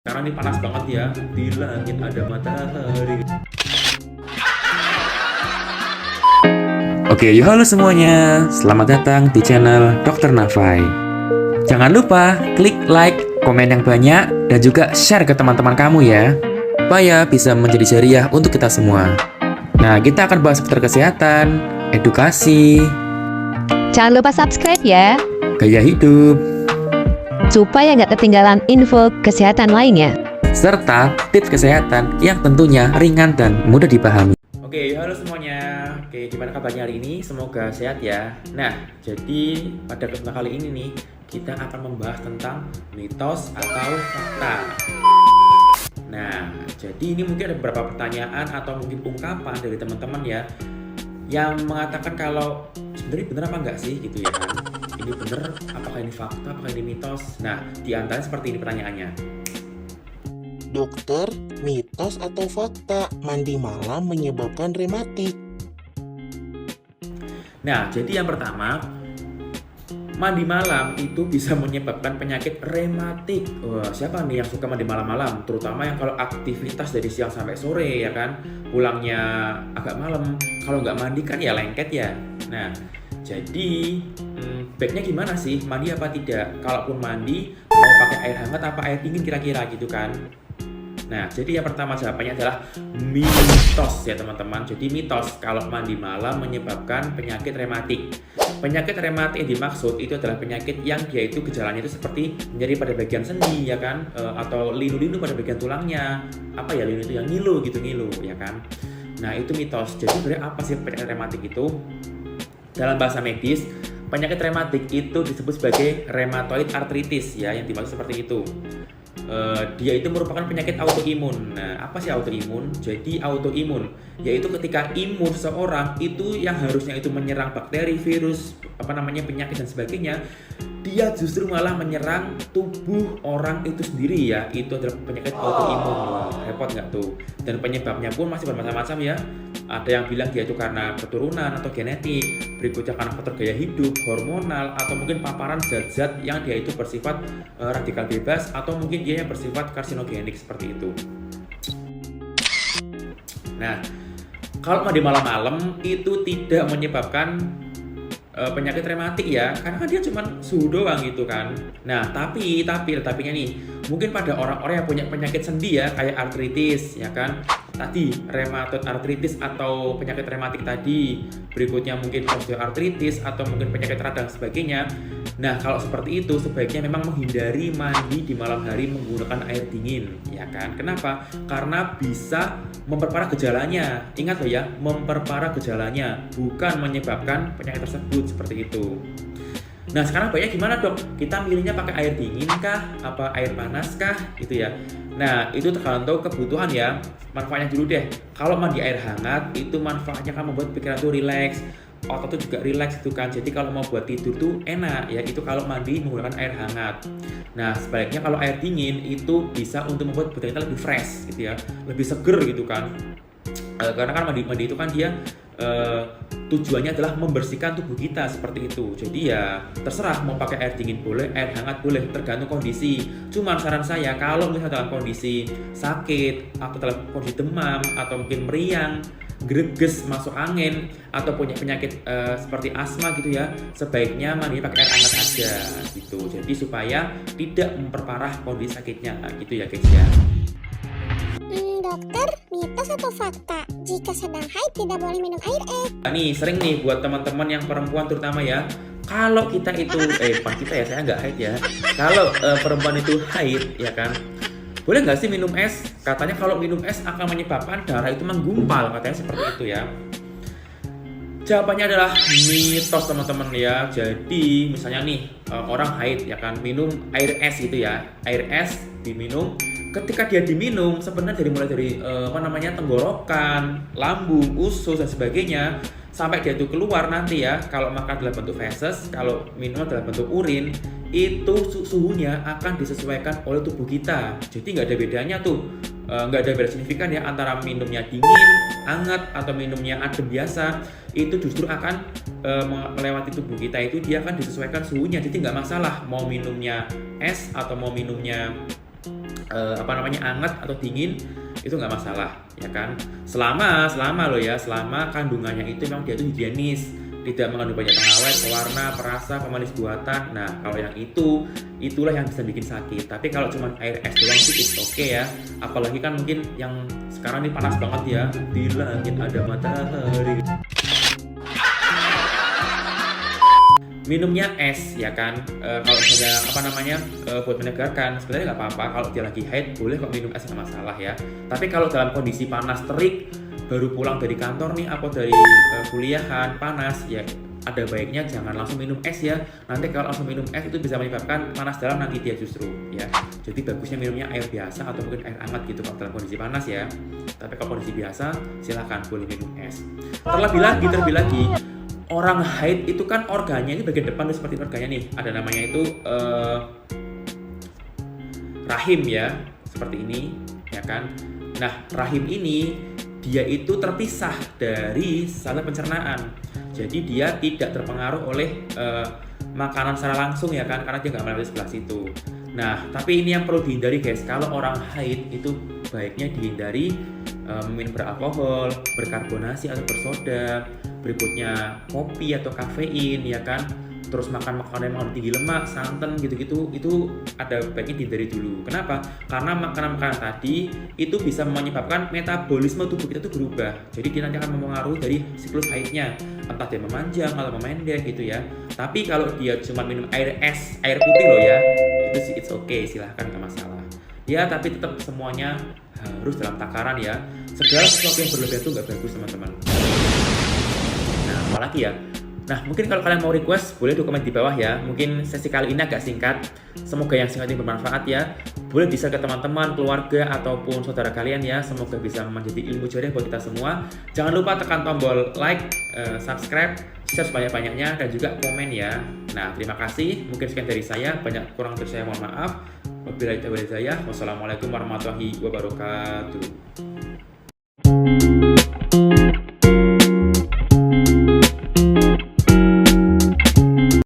Karena ini panas banget ya, di langit ada matahari. Oke, halo semuanya. Selamat datang di channel Dr. Nafai. Jangan lupa klik like, komen yang banyak, dan juga share ke teman-teman kamu ya, supaya bisa menjadi jariah untuk kita semua. Nah, kita akan bahas seputar kesehatan, edukasi, Jangan lupa subscribe ya, gaya hidup, supaya nggak ketinggalan info kesehatan lainnya. serta tips kesehatan yang tentunya ringan dan mudah dipahami. Oke, halo semuanya. Oke, gimana kabarnya hari ini? Semoga sehat ya. Nah, jadi pada kesempatan kali ini nih, kita akan membahas tentang mitos atau fakta. Nah, jadi ini mungkin ada beberapa pertanyaan atau mungkin ungkapan dari teman-teman ya, yang mengatakan kalau sebenarnya benar apa enggak sih gitu ya kan. Ini benar, apakah ini fakta, apakah ini mitos? Nah, di antaranya seperti ini pertanyaannya. Dokter, mitos atau fakta mandi malam menyebabkan rematik? Nah, jadi yang pertama, mandi malam itu bisa menyebabkan penyakit rematik. Wah, siapa nih yang suka mandi malam-malam? Terutama yang kalau aktivitas dari siang sampai sore ya kan, pulangnya agak malam. Kalau nggak mandi kan ya lengket ya. Nah, jadi baiknya gimana sih? Mandi apa tidak? Kalaupun mandi, mau pakai air hangat apa air dingin kira-kira gitu kan? Nah, jadi yang pertama jawabannya adalah mitos ya teman-teman. Jadi mitos kalau mandi malam menyebabkan penyakit rematik. Penyakit rematik yang dimaksud itu adalah penyakit yang dia itu gejalanya itu seperti nyeri pada bagian sendi ya kan, atau linu-linu pada bagian tulangnya. Apa ya linu itu yang ngilu gitu, ngilu ya kan. Nah, itu mitos. Jadi sebenarnya apa sih penyakit rematik itu? Dalam bahasa medis, penyakit rematik itu disebut sebagai rheumatoid arthritis ya, yang dimaksud seperti itu. Dia itu merupakan penyakit autoimun. Nah, apa sih autoimun? Jadi autoimun yaitu ketika imun seseorang itu yang harusnya itu menyerang bakteri, virus, penyakit dan sebagainya, dia justru malah menyerang tubuh orang itu sendiri ya. Itu adalah penyakit autoimun. Wah, repot nggak tuh? Dan penyebabnya pun masih bermacam-macam ya. Ada yang bilang dia itu karena keturunan atau genetik, berikutnya karena faktor gaya hidup, hormonal, atau mungkin paparan zat-zat yang dia itu bersifat radikal bebas, atau mungkin dia yang bersifat karsinogenik seperti itu. Nah, kalau mandi malam-malam itu tidak menyebabkan penyakit rematik ya, karena kan dia cuma suhu doang gitu kan. Nah, tapinya nih, mungkin pada orang-orang yang punya penyakit sendi ya, kayak artritis ya kan, tadi rheumatoid arthritis atau penyakit rematik tadi, berikutnya mungkin osteoartritis atau mungkin penyakit radang sebagainya. Nah, kalau seperti itu sebaiknya memang menghindari mandi di malam hari menggunakan air dingin ya kan. Kenapa? Karena bisa memperparah gejalanya. Ingat loh ya, memperparah gejalanya, bukan menyebabkan penyakit tersebut seperti itu. Nah, sekarang baiknya gimana dok? Kita milihnya pakai air dingin kah? Apa air panas kah? Gitu ya. Nah, itu tergantung kebutuhan ya. Manfaatnya dulu deh. Kalau mandi air hangat, itu manfaatnya kan membuat pikiran tuh rileks, otot tuh juga rileks gitu kan. Jadi kalau mau buat tidur tuh enak ya, itu kalau mandi menggunakan air hangat. Nah, sebaliknya kalau air dingin itu bisa untuk membuat badan kita lebih fresh gitu ya, lebih seger gitu kan. Karena kan mandi itu kan dia tujuannya adalah membersihkan tubuh kita seperti itu. Jadi ya terserah mau pakai air dingin boleh, air hangat boleh, tergantung kondisi. Cuman saran saya kalau misalnya dalam kondisi sakit atau dalam kondisi demam atau mungkin meriang, greges, masuk angin, atau punya penyakit seperti asma gitu ya, sebaiknya mandi pakai air hangat aja gitu. Jadi supaya tidak memperparah kondisi sakitnya gitu ya guys ya. Dokter, mitos atau fakta? Jika sedang haid tidak boleh minum air es. Nah, nih sering nih buat teman-teman yang perempuan terutama ya, kalau kita itu pas kita ya, saya nggak haid ya, kalau perempuan itu haid ya kan, boleh nggak sih minum es? Katanya kalau minum es akan menyebabkan darah itu menggumpal, katanya seperti itu ya. Jawabannya adalah mitos teman-teman ya. Jadi misalnya nih orang haid ya kan, minum air es gitu ya, air es diminum. Ketika dia diminum sebenarnya mulai dari tenggorokan, lambung, usus dan sebagainya, sampai dia itu keluar nanti ya, kalau makan dalam bentuk feses, kalau minum dalam bentuk urin, itu suhunya akan disesuaikan oleh tubuh kita. Jadi nggak ada bedanya tuh, nggak ada beda signifikan ya antara minumnya dingin, hangat atau minumnya adem biasa. Itu justru akan melewati tubuh kita, itu dia akan disesuaikan suhunya. Jadi nggak masalah mau minumnya es atau mau minumnya hangat atau dingin itu nggak masalah, ya kan? Selama kandungannya itu memang dia itu higienis, tidak mengandung banyak pengawet, pewarna, perasa, pemanis buatan. Nah, kalau yang itulah yang bisa bikin sakit. Tapi kalau cuma air es doang sih it's okay ya. Apalagi kan mungkin yang sekarang ini panas banget ya, di langit ada matahari. Minumnya es, ya kan? Kalau misalnya buat menyegarkan, sebenarnya nggak apa-apa. Kalau dia lagi haid boleh kok minum es, nggak masalah ya. Tapi kalau dalam kondisi panas terik, baru pulang dari kantor nih atau dari kuliahan panas, ya ada baiknya jangan langsung minum es ya. Nanti kalau langsung minum es itu bisa menyebabkan panas dalam nanti dia justru ya. Jadi bagusnya minumnya air biasa atau mungkin air hangat gitu kalau dalam kondisi panas ya. Tapi kalau kondisi biasa silahkan boleh minum es. Terlebih lagi orang haid itu kan organnya ini bagian depan tuh seperti organnya nih, ada namanya itu rahim ya, seperti ini ya kan. Nah, rahim ini dia itu terpisah dari saluran pencernaan, jadi dia tidak terpengaruh oleh makanan secara langsung ya kan, karena dia nggak melewati sebelah situ. Nah, tapi ini yang perlu dihindari guys, kalau orang haid itu baiknya dihindari minum beralkohol, berkarbonasi atau bersoda, berikutnya kopi atau kafein ya kan, terus makan makanan yang mengandung tinggi lemak, santan gitu-gitu, itu ada baiknya dihindari dulu. Kenapa? Karena makanan-makanan tadi itu bisa menyebabkan metabolisme tubuh kita itu berubah. Jadi dia nanti akan mempengaruhi dari siklus haidnya, entah dia memanjang atau memendek gitu ya. Tapi kalau dia cuma minum air es, air putih loh ya, itu sih it's okay, silahkan, nggak masalah. Ya, tapi tetap semuanya harus dalam takaran ya. Segala sesuatu yang berlebihan itu nggak bagus teman-teman. Nah, apalagi ya? Nah, mungkin kalau kalian mau request, boleh di komen di bawah ya. Mungkin sesi kali ini agak singkat. Semoga yang singkat ini bermanfaat ya. Boleh bisa ke teman-teman, keluarga, ataupun saudara kalian ya. Semoga bisa menjadi ilmu jariah buat kita semua. Jangan lupa tekan tombol like, subscribe, share sebanyak-banyaknya, dan juga komen ya. Nah, terima kasih. Mungkin sekian dari saya. Banyak kurang dari saya, mohon maaf. Wabillahi taufiq wal hidayah. Wassalamualaikum warahmatullahi wabarakatuh.